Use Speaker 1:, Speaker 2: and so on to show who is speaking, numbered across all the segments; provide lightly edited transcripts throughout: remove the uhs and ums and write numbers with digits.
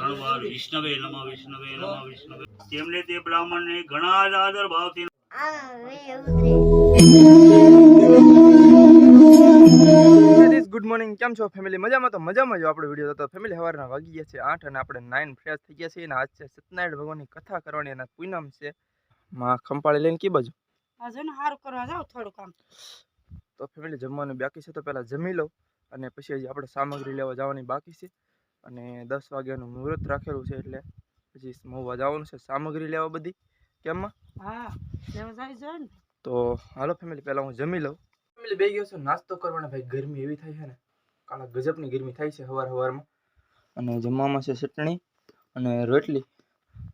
Speaker 1: ત્રણ વાર વિષ્ણવે નમઃ વિષ્ણવે નમઃ વિષ્ણવે. તેમને તે બ્રાહ્મણને ઘણા જ આદર ભાવથી
Speaker 2: ગુડ મોર્નિંગ, કેમ છો ફેમિલી? મજામાં? તો મજામાં જો આપણો વિડીયો હતો ફેમિલી. સવારના વાગી ગયા છે 8 અને આપણે 9 ફ્રેશ થઈ ગયા છે અને આજ છે સત્યનારાયણ ભગવાનની કથા કરવાની અને પૂનમ છે. માં ખંપાળી લઈને કી બાજુ
Speaker 3: આજે ને હારું કરવા જાવ થોડું કામ.
Speaker 2: તો ફેમિલી જમવાનું બાકી છે તો પહેલા જમી લો અને પછી હજી આપણે સામગ્રી લેવા જવાની બાકી છે અને 10 વાગ્યાનું મુહૂર્ત રાખેલું છે એટલે પછી મોવા જવાનું છે સામગ્રી લેવા બધી. કેમમાં?
Speaker 3: હા લેવા જાય છે ને.
Speaker 2: તો હાલો ફેમિલી, પહેલા હું જમી લઉં. ફેમિલી બે ગયો છે નાસ્તો કરવાના. ભાઈ ગરમી એવી થાય છે ને, કાળા ગજબની ગરમી થાય છે સવારમાં. અને જમવામાં છે ચટણી અને રોટલી.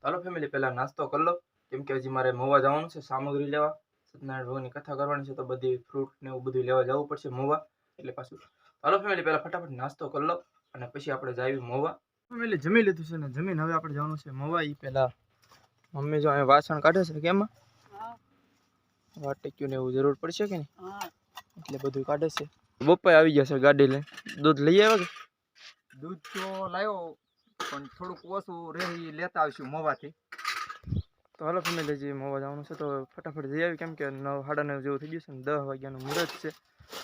Speaker 2: ચાલો ફેમિલી પહેલા નાસ્તો કરી લો, કેમ કે હજી મારે મોવા જવાનું છે સામગ્રી લેવા. સત્યનારાયણ ભગવાનની કથા કરવાની છે તો બધી ફ્રૂટ ને એવું બધું લેવા જવું પડશે મોવા, એટલે પાછું. ચાલો ફેમિલી પહેલા ફટાફટ નાસ્તો કરી લો અને પછી આપણે જઈએ મોવા. ફેમિલી જમી લીધું છે ને જમીન હવે આપણે જવાનું છે મોવા. એ પહેલા મમ્મી જો અહીંયા વાસણ કાઢે છે. કેમાં વાટક્યું ને એવું જરૂર પડશે કે નહીં, એટલે બધું કાઢે છે. બપ્પા આવી ગયા છે ગાડી લઈને. દૂધ લઈ આવ્યા કે?
Speaker 4: દૂધ તો લાવ્યો પણ થોડુંક ઓછું રહે લેતા આવશું મોવાથી.
Speaker 2: તો હાલો ફેમિલી જે મોવા જવાનું છે તો ફટાફટ જઈ આવી, કેમ કે 9, 9:30 જેવું થઈ ગયું છે ને 10 વાગ્યાનું મુહૂર્ત છે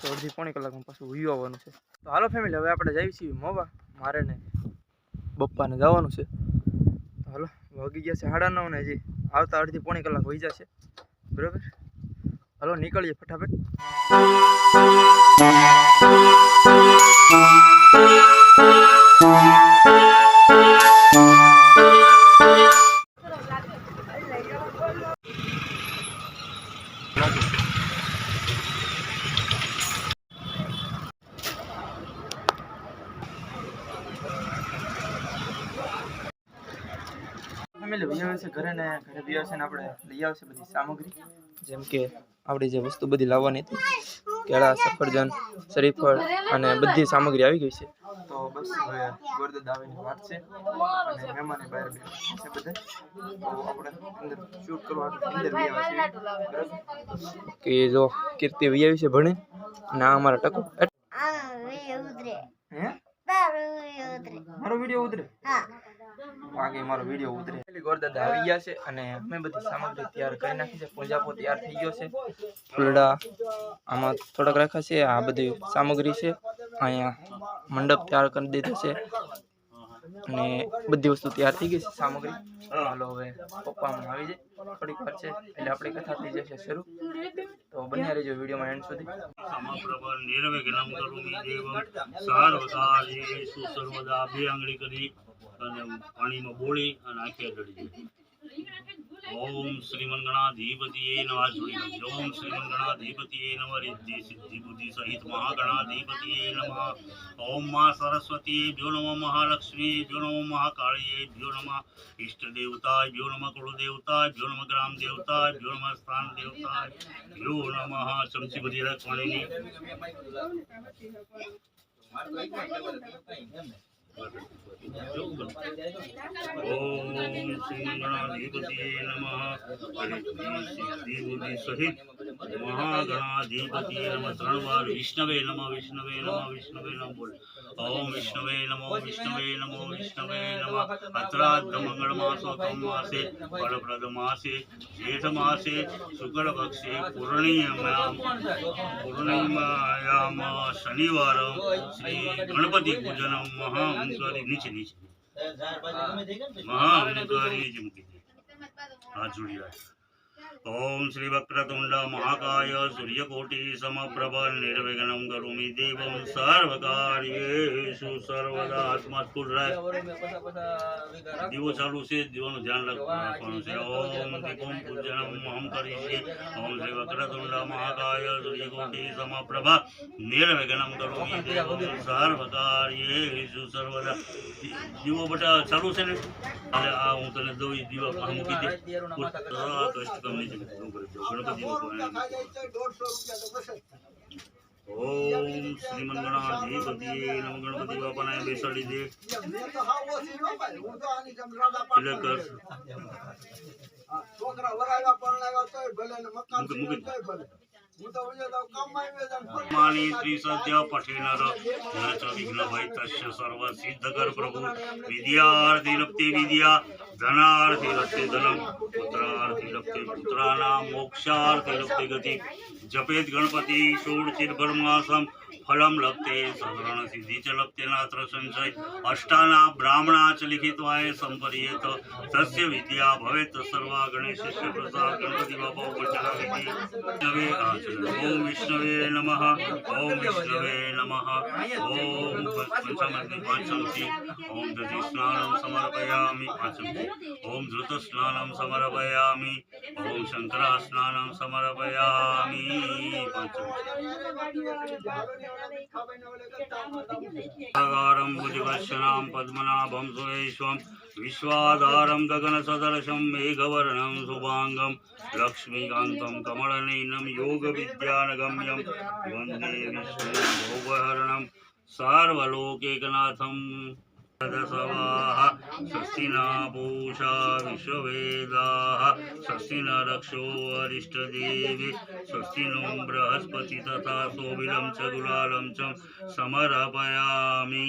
Speaker 2: તો અડધી પોણી કલાકમાં પાછું ઉઈ આવવાનું છે. તો હાલો ફેમિલી હવે આપણે જઈએ છીએ મોવા. મારે ને બપ્પાને જવાનું છે. તો હાલો વાગી ગયા છે 9:30 ને હજી આવતા અડધી પોણી કલાક હોઈ જશે. બરાબર, હાલો નીકળીએ ફટાફટ. ફેમિલી લઈ આવે છે ઘરે ને ઘરે બી આવશે ને આપણે લઈ આવશે બધી સામગ્રી, જેમ કે આપણી જે વસ્તુ બધી લાવવાની હતી, કેળા, સફરજન, શરીફળ અને બધી સામગ્રી આવી ગઈ છે. તો બસ હવે ગોરદાદા આવીને વાત છે અને મહેમાને બહાર બેઠા છે બધા. તો આપણે અંદર શૂટ કરવા અંદર બી આવે છે કે જો કીર્તિ વી આવી છે ભણે અને આ અમારા ટકો. હે મારો વિડીયો ઉતરે? વાગે મારો વિડીયો ઉતરે. ગોરદાદા આવી ગયા છે અને અમે બધી સામગ્રી તૈયાર કરી નાખી છે. પૂજાપો તૈયાર થઈ ગયો છે. ફૂલડા આમાં થોડાક રાખ્યા છે. આ બધી સામગ્રી છે. અહીંયા મંડપ તૈયાર કરી દીધો છે અને બધી વસ્તુ તૈયાર થઈ ગઈ છે સામગ્રી. હાલો હવે પપ્પા હમણાં આવી જાય થોડીક વાર છે એટલે આપણી કથા થઈ જશે શરૂ. તો બન્યા રહેજો વિડીયોમાં એન્ડ સુધી.
Speaker 1: સમપ્રભ નિર્વિઘ્નં કરોમિ દેવં સર્વકાર્યેષુ સર્વદા. બે આંગળી કરી અને પાણીમાં બોળી અને આંખે અડડી જાય. ઓમ શ્રીમંગણાધિપતિએ નમઃ. જોડી નાખજો. ઓમ શ્રીમંગણાધિપતિએ નમઃ. રિદ્ધિ સિદ્ધિ બુદ્ધિ સહિત મહાગણાધિપતિએ નમઃ. ઓમ મા સરસ્વતી ભ્યો નમઃ. મહાલક્ષ્મી ભ્યો નમઃ. મહાકાળીએ ભ્યો નમઃ. ઇષ્ટ દેવતા ભ્યો નમઃ. કુળ દેવતા ભ્યો નમઃ. ગ્રામ દેવતા ભ્યો નમઃ. સ્થાન દેવતા ભ્યો નમઃ. ચમચી બધી રાખવાની. ઓમ શ્રીમંગણાધિપતિએ નમઃ. સિદ્ધિ બુદ્ધિ સહિત મહાગણાધિપતિએ નમઃ. ત્રણ વાર વિષ્ણવે નમઃ વિષ્ણવે નમઃ વિષ્ણવે નમઃ બોલ. ઓમ વિષ્ણવે નમો વિષ્ણવે નમો વિષ્ણવે નમઃ. અત્રાદ્ર મંગળ માસોત્તમ માસે ફલપ્રદ માસે જેઠ માસે શુક્લ પક્ષે પૂર્ણિમાયામ શનિવાર શ્રી ગણપતિ પૂજનમ મહાઅંકારી. નીચે નીચે મહાઅંકારી જ મૂકી દે. હાથ જોડી રાખ. ઓમ શ્રી વક્રતુંડ મહાકાય સૂર્યકોટિ સમપ્રભ નિર્વિઘ્नं કરોમિ દેવં સર્વકાર્યેષુ સર્વદા. આત્મા સ્કૂલ રાખ. દીવો ચાલુ છે, દીવાનું ધ્યાન રાખવાનું છે. ઓમ દીપમ પૂજનમ અહમ કરીએ. ઓમ શ્રી વક્રતુંડ મહાકાય સૂર્યકોટિ સમપ્રભ નિર્વિઘ્नं કરોમિ દેવં સર્વકાર્યેષુ સર્વદા. દીવો બટા ચાલુ છે ને, એટલે આ હું તને દઉં દીવા મૂકી દે. ઓમ શ્રીમંગણાધિપતિએ નમઃ. ગણપતિ બાપાને બેસાડી દે. मानी त्रिसद्य पठेनर न च विघ्नभय तस्य सर्व सिद्धकर प्रभु विद्यार्थी लप्ते विद्या धनार्थी लप्ते धनम पुत्रार्थी लप्ते पुत्राणां मोक्षार्थी लप्ते गति जपेत गणपति षोडशीर्भर्मासम फलम लप्ते सगरण सिद्धि च लप्ते नात्र संशय अष्टाना ब्राह्मणा च लिखित्वाय संपर्येत तस्य विद्या भवेत् सर्वा गणेशस्य प्रसाद गणपति बाबा उपचारा विधि ओम विष्णवे नमः ओम विष्णवे नमः ओम पंचमग्नि पांचमति ओम दधि स्नानं समर्पयामि पांचमति ओम धृत स्नानं समर्पयामि ओम शंकरा स्नानं समर्पयामि पांचमति प्रकारं भुजगशनां पद्मनाभं सुरेश्वं विश्वाधारं गगनसदृशं मेघवर्णं शुभांगं लक्ष्मीकान्तं कमलनयनं योगविद्यानगम्यं वन्दे विष्णुं भवहरणं सार्वलोकैकनाथं सदसवाः स्वस्ति न पूषा विश्ववेदाः स्वस्ति न रक्षो अरिष्टदेवी स्वस्ति नो बृहस्पति तथा सोबिलं च गुलालं च समर्पयामि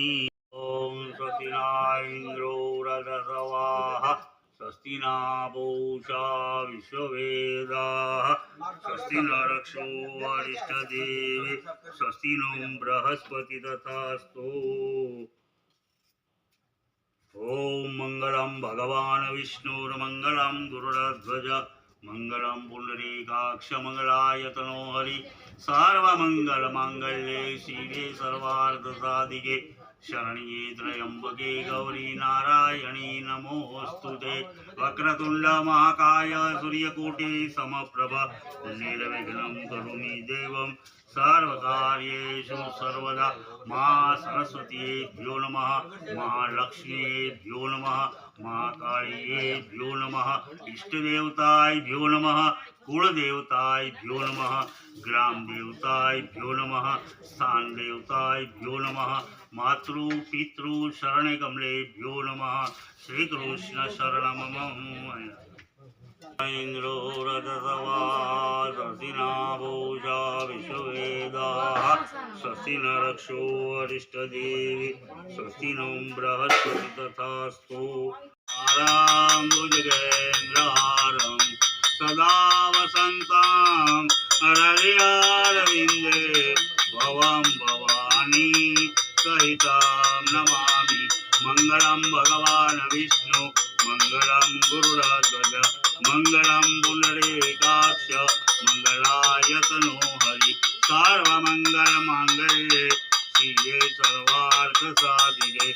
Speaker 1: ॐ स्वस्ति न इन्द्रो रजसवाः स्वस्ति न पूषा विश्ववेदाः स्वस्ति न रक्षो अरिष्टदेवी स्वस्ति नो बृहस्पति तथास्तु ओम मंगलम भगवान विष्णुर्मंगलम गुरुध्वज मंगलम पुंडरीकाक्ष मंगलाय तनो हरि सर्वमंगल मांगल्ये शिवे सर्वार्थ साधिके शरण्ये त्र्यंबके गौरी नारायणी नमोस्तुते वक्रतुंड महाकाय सूर्यकोटि समप्रभ निर्विघ्नं करोमि देवं सर्वकार्येषु सर्वदा मां सरस्वतीभ्यो नमः महालक्ष्मीभ्यो नमः महाकाळीभ्यो नमः इष्टदेवताभ्यो नमः कुलदेवताभ्यो नमः ग्रामदेवताभ्यो नमः स्थानदेवताभ्यो नमः मातृ पितृ शरणकमलेभ्यो नमः श्रीकृष्ण शरणमम इंद्रो रजसवा स्वस्ति न पूषा विश्ववेदाः स्वस्ति न रक्षो अरिष्टदेवी स्वस्ति नो बृहस्पति तथास्तु आरां भुजगेन्द्रहारं सदा वसन्तं हृदयारविन्दे भवं भवानी सहितं नमामि मंगलम भगवान विष्णु मंगलम गुरुध्वज मंगलम पुंडरीकाक्ष मंगलाय तनो हरि सर्वमंगल मांगल्ये शिवे सर्वार्थ साधिके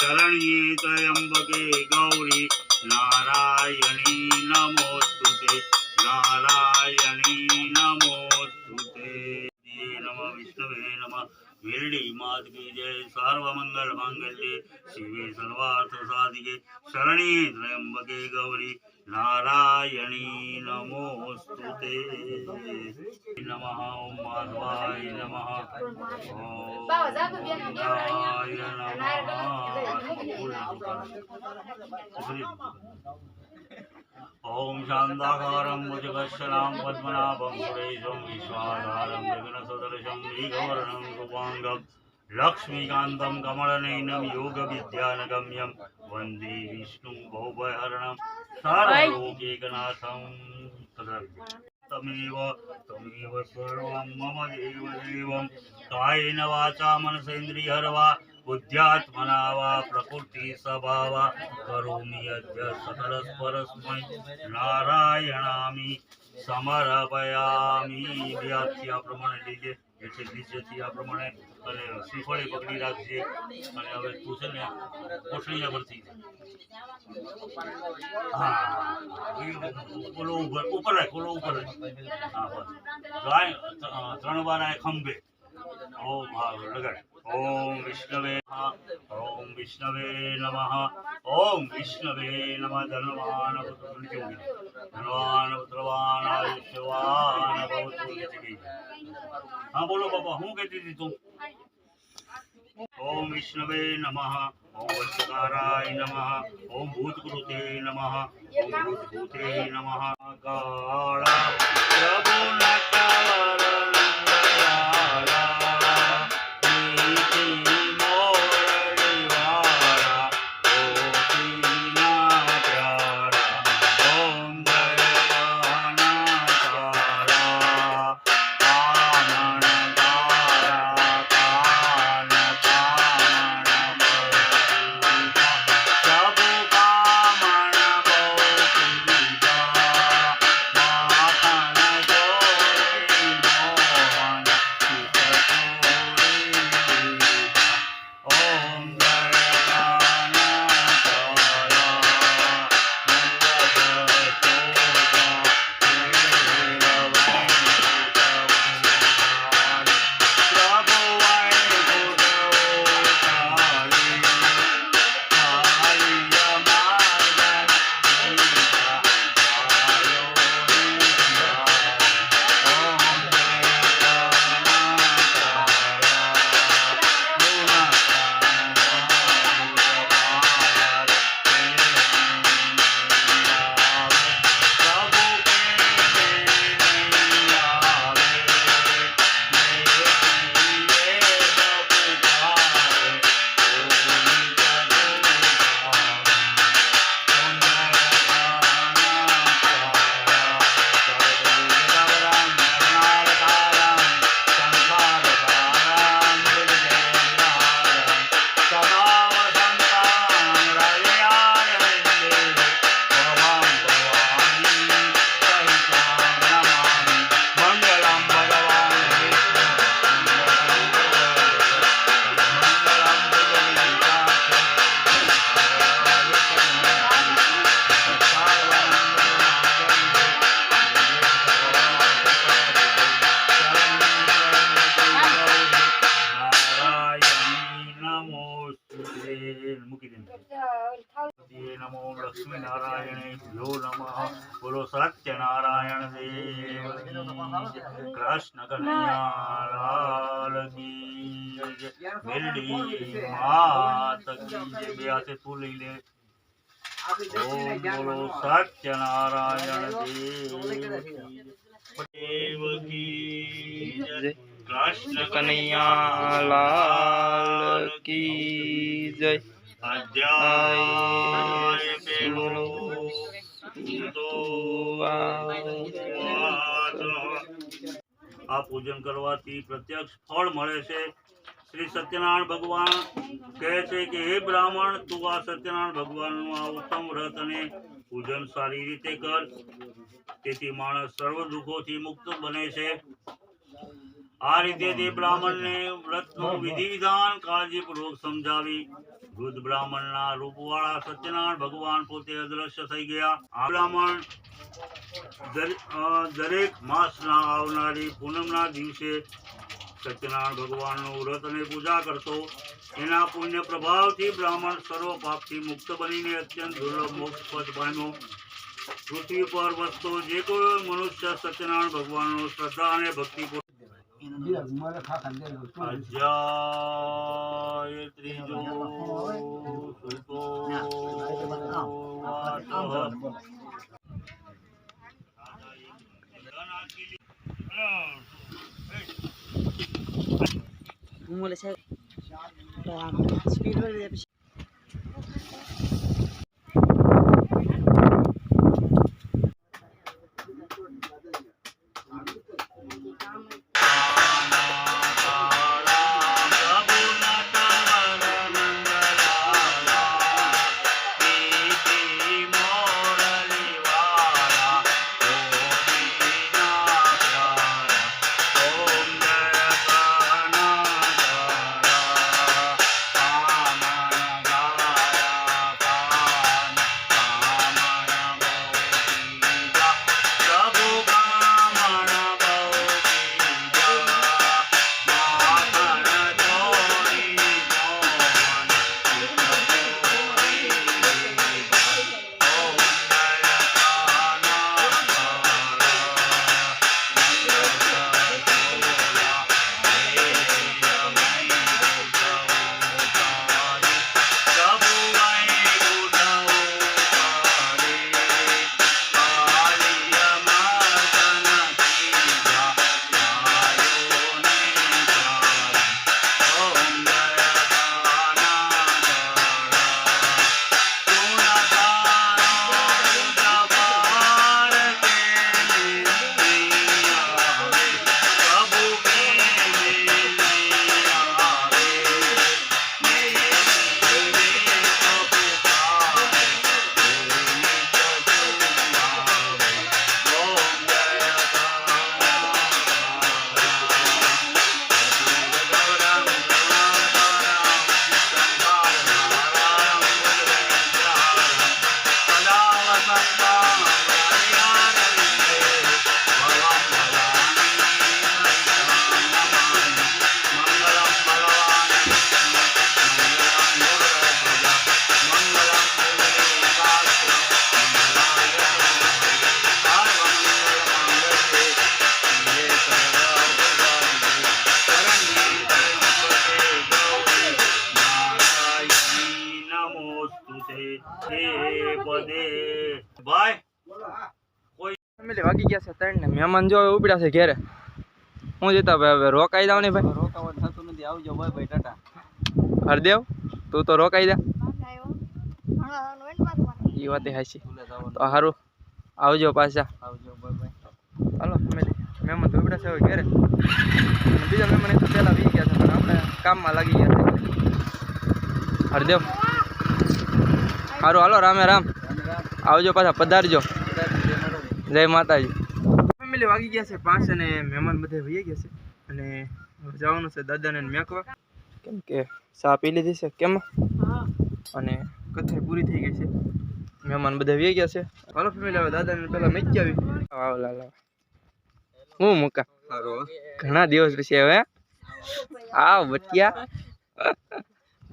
Speaker 1: शरण्ये त्र्यंबके गौरी नारायणी नमोस्तुते नारायणी नमोस्तुते नमः विष्णवे नमः मेरडी मात की जय सर्वमंगल मांगल्ये शिवे सर्वार्थ साधिके शरण्ये त्र्यंबके गौरी नारायणी नमोस्तुते नमः ओम माधवाय नमः ओम बुद्धाय नमः ओम शांताकारं भुजगशनां पद्मनाभं सुरेशं विश्वाधारं गगनसदृशं मेघवर्णं शुभांगं लक्ष्मीकान्तं कमलनयनं योगविद्यानगम्यं वन्दे विष्णुं भवभयहरणं सर्वलोकैकनाथं तमेव सर्वं मम देवदेवं कायेन वाचा मनसेन्द्रियर्वा बुद्ध्यात्मना वा प्रकृति स्वभावा करोमि अद्य सकलस्परस्मै नारायणामि समर्पयामि व्याख्या प्रमाणे લીજે એટલે નીચેથી આ પ્રમાણે અને શ્રીફળે પકડી રાખજે અને હવે તું છે ને કોથળીયા ભરતી હા ઓલો ઉપર રાખ ઓલો ઉપર રાખ હા બસ ગાય 3 વાર આ ખંભે ઓમ હા લગાડ ओम विष्णवे नमः ओम विष्णवे नमः धनवान पुत्रवान आयुष्यवान भवतु हाँ बोलो बाबा हूँ कहती थी तुम ओम विष्णवे नमः ओम वत्सकाराय नमः ओम भूतकृते नमः ओम भूतभूते नमः काला प्रभु नटवरण નમો લક્ષ્મી નારાયણેભ્યો નમઃ. બોલો સત્યનારાયણ દેવ કૃષ્ણ કનૈયા લાલ કી જય. મેલડી માત કી જય. બે હાથે તું લઈ લે. ઓમ બોલો સત્યનારાયણ દેવ કી જય. કૃષ્ણ
Speaker 2: કનૈયા લાલ કી જય.
Speaker 1: અધ્યાય પેલો તો આ પૂજન કરવાથી પ્રત્યક્ષ ફળ મળે છે. શ્રી સત્યનારાયણ ભગવાન કહે છે કે હે બ્રાહ્મણ, તું આ સત્યનારાયણ ભગવાનનું આ ઉત્તમ વ્રત અને પૂજન સારી રીતે કર. તેથી માણસ સર્વ દુઃખોથી મુક્ત બને છે. આ રીતે તે બ્રાહ્મણને વ્રતનું વિધિ વિધાન કાળજીપૂર્વક સમજાવી. વૃદ્ધ બ્રાહ્મણના રૂપવાળા સત્યનારાયણ ભગવાન પોતે અદ્રશ્ય થઈ ગયા. આ બ્રાહ્મણ દરેક માસના આવનારી પૂનમના દિવસે સત્યનારાયણ ભગવાનનું વ્રત અને પૂજા કરતો. એના પુણ્ય પ્રભાવથી બ્રાહ્મણ સર્વ પાપથી મુક્ત બનીને અત્યંત દુર્લભ મોક્ષ પદ પામ્યો. પૃથ્વી પર વસતો જે કોઈ મનુષ્ય સત્યનારાયણ ભગવાનનો શ્રદ્ધા અને ભક્તિ અધ્યાય ત્રીજો સુતો
Speaker 3: બોલે છે સ્પીડ વળી પછી
Speaker 1: ભાઈ
Speaker 2: ફેમિલી વાગી ગયા છે 3 ને મહેમાન જો ઉપડ્યા છે ઘેરે. હું જતા ભાઈ હવે રોકાઈ જાવ ને ભાઈ.
Speaker 4: રોકાવા થતું નથી. આવજો બાય બાય ટાટા.
Speaker 2: હરદેવ તું તો રોકાઈ જા.
Speaker 3: આવ્યો
Speaker 2: એ વાત હાચી. તો સારું આવજો પાછા.
Speaker 4: આવજો બાય બાય.
Speaker 2: હાલો ફેમિલી મહેમાન તો ઉપડ્યા છે હવે ઘેરે. બીજા મહેમાન તો પહેલા વી ગયા છે પણ આપણે કામમાં લાગી ગયા છે. હરદેવ સારું હાલો રામે રામ. આવજો પાછા પધારજો. જય માતાજી. ફેમિલી વાગી ગયા છે 5 અને મહેમાન બધે વહી ગયા છે અને જવાનું છે દાદાને મેકવા કેમ કે ચા પી લીધી છે કેમ અને કથાઈ પૂરી થઈ ગઈ છે. મહેમાન બધા વહી ગયા છે. હાલો ફેમિલી હવે દાદાને પહેલા મેકી આવી. આવ લાલા હું મૂકા ઘણા દિવસ પછી હવે આવ બટિયા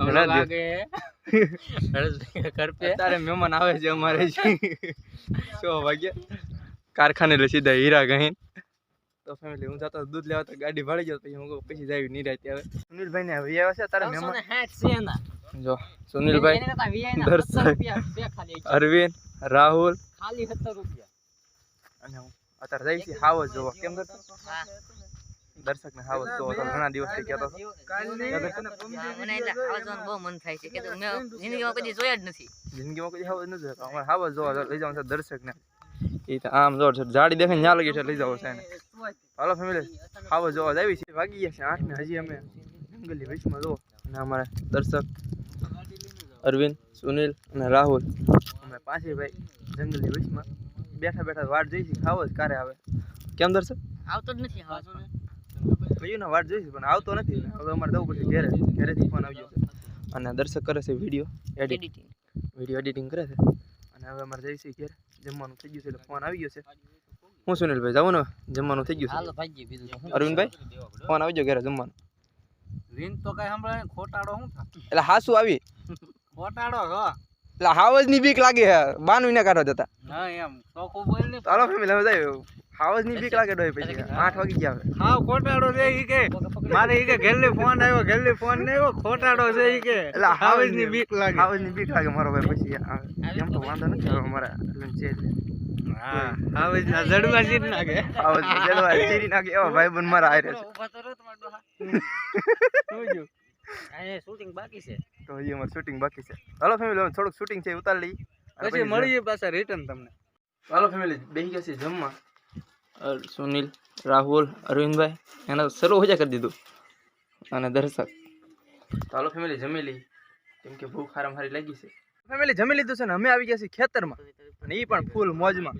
Speaker 2: ઘણા દિવસ અત્યારે મહેમાન આવે છે અમારે 6 વાગ્યા કારખાને એટલે સીધા હીરા ગહીન તો ફેમિલી હું જતો દૂધ લેવા તો ગાડી ભાડી ગયો પછી હું કહું પછી જાય નિરાતે આવે સુનિલભાઈ ને હવે આવ્યા છે અત્યારે મહેમાન જો સુનિલભાઈ દર્શક અરવિંદ રાહુલ
Speaker 3: ખાલી 17 રૂપિયા
Speaker 2: અને હું અત્યારે જઈ છે હાવજ જોવા કેમ દર્શક ને હાવજ જોવા તો ઘણા દિવસથી કહેતો હતો
Speaker 3: મને એટલે આવા જવાનું બહુ મન થાય છે કે તો મેં જિંદગીમાં કદી જોયા જ નથી
Speaker 2: જિંદગીમાં કદી હાવજ નથી જોયો અમારે હાવજ જોવા લઈ જવાનું છે દર્શક ને એ તો આમ જો જાડી દેખાય ન્યા લગી છે લઈ જાવ છે એને હાલો ફેમિલી હાવજ જોવા જાવી છે વાગી ગયા છે 8 ને હજી અમે જંગલની વચમાં જો અને અમારે દર્શક અરવિંદ સુનિલ અને રાહુલ અમે પાંચે ભાઈ જંગલની વચમાં બેઠા બેઠા વાટ જોઈ છે હાવજ ક્યારે આવે કેમ દર્શક
Speaker 3: આવતો જ નથી હા
Speaker 2: કયું ના વાટ જોઈ છે પણ આવતો નથી હવે અમારે જવું પડશે ઘરેથી ફોન આવી ગયો છે અને દર્શક કરે છે વિડીયો એડિટિંગ કરે છે અને હવે અમારે જઈશું ઘેર જમવાનું થઈ ગયું છે એટલે ફોન આવી ગયો છે હું સુનિલભાઈ જાઉં ને જમવાનું થઈ ગયું
Speaker 3: હાલો ભાઈ બીજું
Speaker 2: છે અરવિંદભાઈ ફોન આવી ગયો ઘરે જમવાનું
Speaker 4: રીન તો કઈ સાંભળે ખોટાડો શું થાય
Speaker 2: એટલે હાસુ આવી
Speaker 4: ખોટાડો હો
Speaker 2: એટલે હાવજ ની બીક લાગે છે બાનું ને કાઢવા જતા
Speaker 4: હા એમ ચોખ્ખું બોલ ને
Speaker 2: ચાલો ફેમિલી હવે જાય હાવજ ની બીક લાગે ડોય પછી 8 વાગી ગયા હવે
Speaker 4: હા ખોટાડો છે ઈ કે મારે ઈ કે ઘેરલી ફોન ને આવ્યો ખોટાડો છે ઈ કે
Speaker 2: એટલે
Speaker 4: હાવજ ની બીક લાગે
Speaker 2: હાવજ ની બીક લાગે મારો ભાઈ પછી એમ તો વાંધો નથી હવે અમારા છે
Speaker 4: હા હાવજ ના જડવા સીટ નાખે
Speaker 2: હાવજ જલવા ચીરી નાખે એવા ભાઈ બન મારા આરે છે
Speaker 3: ઉભા તો રહો તમારો
Speaker 2: શું જો
Speaker 3: આ શૂટિંગ બાકી છે
Speaker 2: તો હજી અમારું શૂટિંગ બાકી છે હાલો ફેમિલી હવે થોડુંક શૂટિંગ છે ઉતાર લઈ
Speaker 4: પછી મળીએ પાછા રિટર્ન તમને
Speaker 2: હાલો ફેમિલી બેસી ગયા છે જમવા સુનિલ રાહુલ અરવિંદભાઈ એને શરૂ હજા કરી દીધું અને દર્શક તો હાલો ફેમિલી જમી લઈ કેમ કે ભૂખ હારામ હારી લાગી છે ફેમિલી જમી લીધું છે ને અમે આવી ગયા છીએ ખેતરમાં અને એ પણ ફૂલ મોજમાં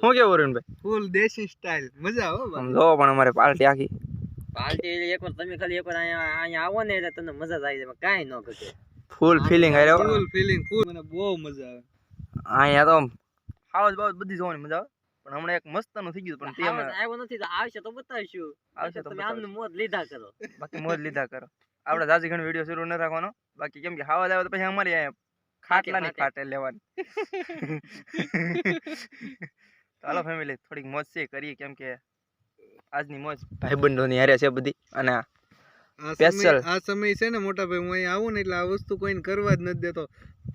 Speaker 2: શું કેવું અરવિંદભાઈ
Speaker 4: ફૂલ દેશી સ્ટાઇલ મજા હો
Speaker 2: આમ જોવો પણ અમારે પાર્ટી આખી
Speaker 3: પાર્ટી એકવાર તમે ખાલી એકવાર અહીંયા આવો ને એટલે તમને મજા જ આવી જાય કાંઈ ન ઘટે
Speaker 2: ફૂલ ફિલિંગ આવ્યો
Speaker 4: ફૂલ ફીલિંગ ફૂલ મને બહુ મજા આવે
Speaker 2: અહીંયા તો હાવજ બાવજ બધી જોવાની મજા આવે પણ હમણાં એક મસ્ત નું થઈ ગયું પણ તે અમે
Speaker 3: આવ્યો નથી તો આવશે તો બતાવીશું
Speaker 2: આવશે તો
Speaker 3: તમે આમને મોજ લીધા કરો
Speaker 2: બાકી મોજ લીધા કરો આપણે જાજી ઘણી વિડીયો શરૂ ન રાખવાનો બાકી કેમ કે હાવજ આવે તો પછી અમારી અહીંયા ખાટલાની ખાટે લેવાની ચાલો ફેમિલી થોડીક મોજ છે કરીએ કેમ કે આજની મોજ ભાઈબંધોની હારે છે બધી અને સ્પેશિયલ
Speaker 4: આ સમય છે ને મોટા ભાઈ હું અહીંયા આવું ને એટલે આ વસ્તુ કોઈને કરવા જ નથી દેતો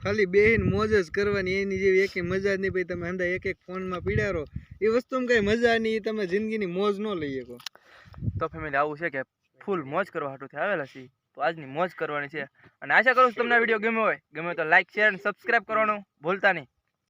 Speaker 4: ખાલી બેહીને મોજ જ કરવાની એની જેવી એકે મજા જ નહીં ભાઈ તમે હંધા એક ફોનમાં પીડારો એ વસ્તુમાં કઈ મજા નહીં તમે જિંદગીની મોજ ન લઈ શકો
Speaker 2: તો ફેમિલી આવું છે કે ફૂલ મોજ કરવા હાટુથી આવેલા છીએ તો આજની મોજ કરવાની છે અને આશા કરું છું તમને આ વિડીયો ગમ્યો હોય તો લાઈક શેર અને સબસ્ક્રાઇબ કરવાનું ભૂલતા નહીં